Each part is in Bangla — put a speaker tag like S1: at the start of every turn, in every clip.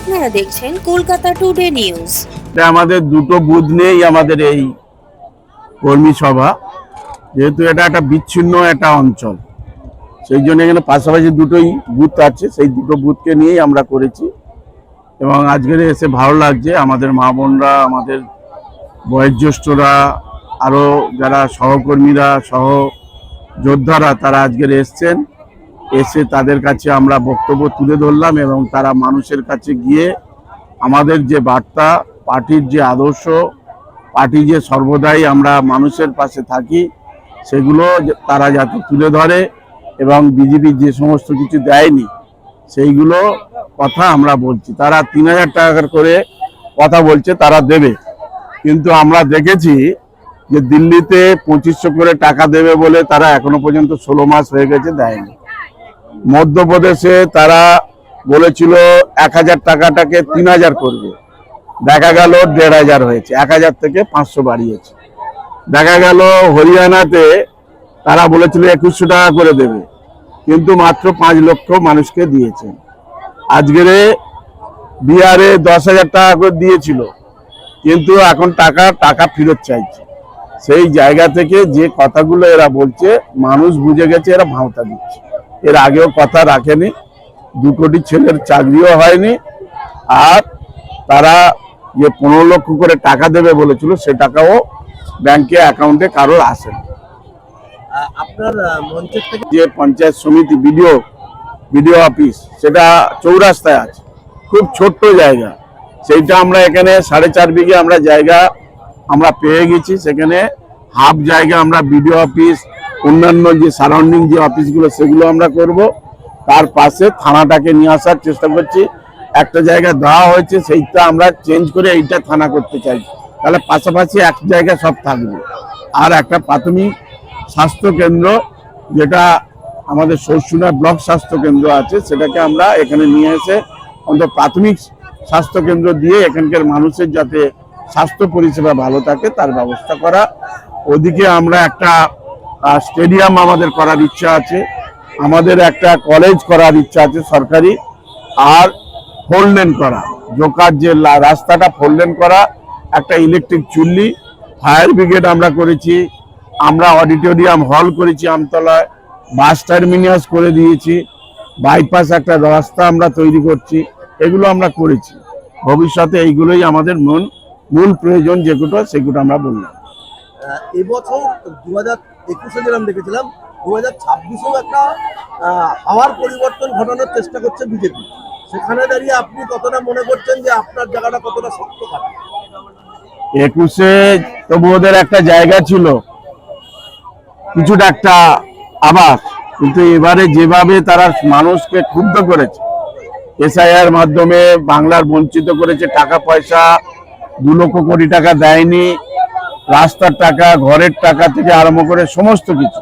S1: আপনারা দেখছেন কলকাতা টুডে নিউজ।
S2: আমাদের দুটো বুথ নেই আমাদের এই কর্মী সভা, যেহেতু এটা একটা বিচ্ছিন্ন একটা অঞ্চল, সেই জন্য এখানে পাশাপাশি দুটোই বুথ আছে, সেই দুটো বুথকে নিয়েই আমরা করেছি। এবং আজকের এসে ভালো লাগছে, আমাদের মা বোনরা, আমাদের বয়োজ্যেষ্ঠরা, আরও যারা সহকর্মীরা, সহ যোদ্ধারা, তারা আজকের এসছেন। এসে তাদের কাছে আমরা বক্তব্য তুলে ধরলাম এবং তারা মানুষের কাছে গিয়ে আমাদের যে বার্তা, পার্টির যে আদর্শ, পার্টি যে সর্বদাই আমরা মানুষের পাশে থাকি, সেগুলো তারা যাতে তুলে ধরে এবং বিজেপি যে সমস্ত কিছু দেয়নি সেইগুলো কথা আমরা বলছি। তারা 3000 টাকা করে কথা বলছে তারা দেবে, কিন্তু আমরা দেখেছি যে দিল্লিতে 2500 করে টাকা দেবে বলে তারা এখনো পর্যন্ত 16 মাস হয়ে গেছে দেয়নি। মধ্যপ্রদেশে তারা বলেছিল 1000 টাকাটাকে 3000 করবে, দেখা গেল 1500 হয়েছে, 1000 থেকে 500 বাড়িয়েছে। দেখা গেল হরিয়ানাতে তারা বলেছিল 2100 টাকা করে দেবে, কিন্তু মাত্র 5 লক্ষ মানুষকে দিয়েছেন। আজকের বিহারে 10,000 টাকা করে দিয়েছিল, কিন্তু এখন টাকা ফেরত চাইছে। সেই জায়গা থেকে যে কথাগুলো এরা বলছে, মানুষ বুঝে গেছে এরা ভাঁওতা দিচ্ছে। এর আগেও কথা রাখেনি, 2 কোটি ছেলের চাকরিও হয়নি, আর তারা যে 15 লক্ষ করে টাকা দেবে বলেছিল সে টাকাও ব্যাংকে অ্যাকাউন্টে কারোর আসেনি।
S3: আপনার মঞ্চের থেকে
S2: যে পঞ্চায়েত সমিতি বিডিও অফিস, সেটা চৌরাস্তায় আছে, খুব ছোট্ট জায়গা। সেইটা আমরা এখানে 4.5 বিঘে আমরা জায়গা আমরা পেয়ে গেছি। সেখানে হাফ জায়গা আমরা বিডিও অফিস, অন্যান্য যে সারাউন্ডিং যে অফিসগুলো সেগুলো আমরা করব। তার পাশে থানাটাকে নিয়ে আসার চেষ্টা করছি। একটা জায়গা দেওয়া হয়েছে, সেইটা আমরা চেঞ্জ করে এইটা থানা করতে চাই, তাহলে পাশাপাশি এক জায়গায় সব থাকবে। আর একটা প্রাথমিক স্বাস্থ্য কেন্দ্র, যেটা আমাদের সরসুনা ব্লক স্বাস্থ্য কেন্দ্র আছে, সেটাকে আমরা এখানে নিয়ে এসে অন্তত প্রাথমিক স্বাস্থ্য কেন্দ্র দিয়ে এখানকার মানুষের যাতে স্বাস্থ্য পরিষেবা ভালো থাকে তার ব্যবস্থা করা। ওদিকে আমরা একটা স্টেডিয়াম আমাদের করার ইচ্ছা আছে, আমাদের একটা কলেজ করার ইচ্ছা আছে সরকারি, আর 4 লেন করা, জোকার যে রাস্তাটা 4 লেন করা, একটা ইলেকট্রিক চুল্লি, ফায়ার ব্রিগেড আমরা করেছি, আমরা অডিটোরিয়াম হল করেছি আমতলায়, বাস টার্মিনাস করে দিয়েছি, বাইপাস একটা রাস্তা আমরা তৈরি করছি, এগুলো আমরা করেছি। ভবিষ্যতে এইগুলোই আমাদের মূল প্রয়োজন, যেগুলো সেগুলো আমরা বললাম।
S3: এবছর 2021-এ যেরকম দেখেছিলাম, 2026-এও একটা হাওয়ার পরিবর্তন ঘটানোর চেষ্টা করছে বিজেপি। সেখানে দাঁড়িয়ে আপনি কতটা মনে করছেন যে আপনার জায়গাটা কতটা শক্ত থাকে?
S2: 21-এ তবু ওদের একটা জায়গা ছিল, কিছুটা একটা আবাস, কিন্তু এবারে যেভাবে তারা মানুষকে ক্ষুব্ধ করেছে, এসআইআর মাধ্যমে বাংলার বঞ্চিত করেছে, টাকা পয়সা 2 লক্ষ কোটি টাকা দেয়নি, রাস্তার টাকা, ঘরের টাকা থেকে আরম্ভ করে সমস্ত কিছু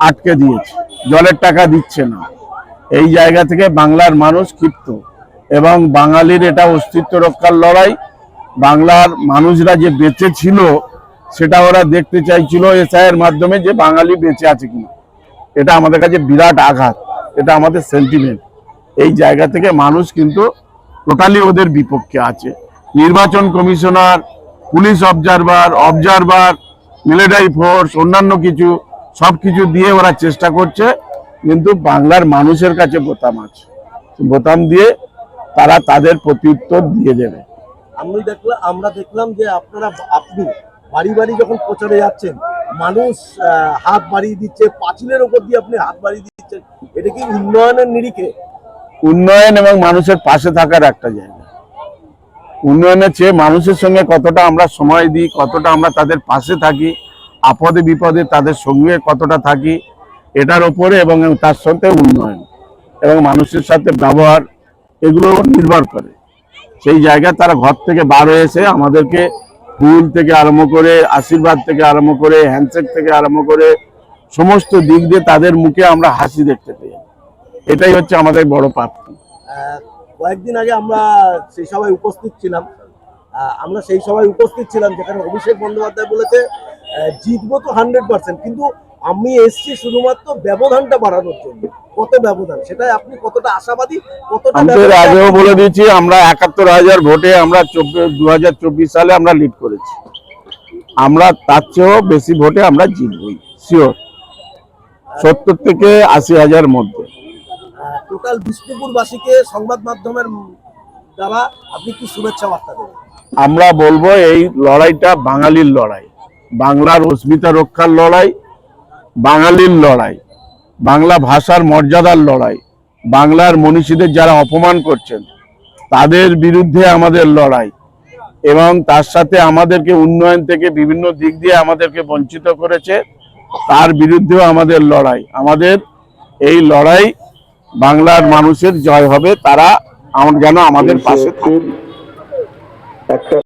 S2: আটকে দিয়েছে, জলের টাকা দিচ্ছে না। এই জায়গা থেকে বাংলার মানুষ ক্ষিপ্ত, এবং বাঙালির এটা অস্তিত্ব রক্ষার লড়াই। বাংলার মানুষরা যে বেঁচে ছিল সেটা ওরা দেখতে চাইছিল এসআইয়ের মাধ্যমে, যে বাঙালি বেঁচে আছে কিনা। এটা আমাদের কাছে বিরাট আঘাত, এটা আমাদের সেন্টিমেন্ট। এই জায়গা থেকে মানুষ কিন্তু টোটালি ওদের বিপক্ষে আছে। নির্বাচন commissioner, police observer, military force, অন্যান্য কিছু সব কিছু দিয়ে ওরা চেষ্টা করছে, কিন্তু বাংলার মানুষের কাছে বোতাম আছে, বোতাম দিয়ে তারা তাদের প্রত্যুত্তর দিয়ে দেবে।
S3: আমরা দেখলাম যে আপনি বাড়ি বাড়ি যখন প্রচারে যাচ্ছেন, মানুষ হাত বাড়িয়ে দিচ্ছে, পাঁচিলের ওপর দিয়ে আপনি হাত বাড়িয়ে দিচ্ছেন, এটা কি উন্নয়নের নিরিখে?
S2: উন্নয়ন এবং মানুষের পাশে থাকার একটা জায়গা। উন্নয়নের চেয়ে মানুষের সঙ্গে কতটা আমরা সময় দিই, কতটা আমরা তাদের পাশে থাকি, আপদে বিপদে তাদের সঙ্গে কতটা থাকি, এটার উপরে এবং তার সাথে উন্নয়ন এবং মানুষের সাথে ব্যবহার, এগুলো নির্ভর করে। সেই জায়গায় তারা ঘর থেকে বার হয়েছে আমাদেরকে ফুল থেকে আরম্ভ করে, আশীর্বাদ থেকে আরম্ভ করে, হ্যান্ডশেক থেকে আরম্ভ করে সমস্ত দিক দিয়ে তাদের মুখে আমরা হাসি দেখতে পাই। এটাই হচ্ছে আমাদের বড় প্রাপ্তি।
S3: কয়েকদিন আগে আমরা সেই সভায় উপস্থিত ছিলাম, যেখানে অভিষেক বন্দ্যোপাধ্যায় বলেছে জিতবো তো 100%, কিন্তু আমি এসছি শুধুমাত্র ব্যবধানটা বাড়ানোর জন্য। কত ব্যবধান, সেটাই আপনি কতটা আশাবাদী, কতটা
S2: আমি তো এর
S3: ব্যবধান
S2: আগেও
S3: আপনি-
S2: বলে দিয়েছি, আমরা ৭১,০০০ ভোটে আমরা 2024 সালে আমরা লিড করেছি। আমরা তার চেয়েও বেশি ভোটে আমরা জিতবই শিওর, ৭০ থেকে ৮০,০০০ মধ্যে।
S3: টোটাল বিষ্ণুপুরবাসীকে সংবাদ মাধ্যমের দ্বারা আপনি কি শুভেচ্ছা বার্তা দেবেন?
S2: আমরা বলবো এই লড়াইটা বাঙালির লড়াই, বাংলার অস্মিতা রক্ষার লড়াই, বাঙালির লড়াই, বাংলা ভাষার মর্যাদার লড়াই, বাংলার মনীষীদের যারা অপমান করছেন তাদের বিরুদ্ধে আমাদের লড়াই, এবং তার সাথে আমাদেরকে উন্নয়ন থেকে বিভিন্ন দিক দিয়ে আমাদেরকে বঞ্চিত করেছে তার বিরুদ্ধেও আমাদের লড়াই। আমাদের এই লড়াই বাংলার মানুষের জয় হবে, তারা যেন আমাদের পাশে থাকে।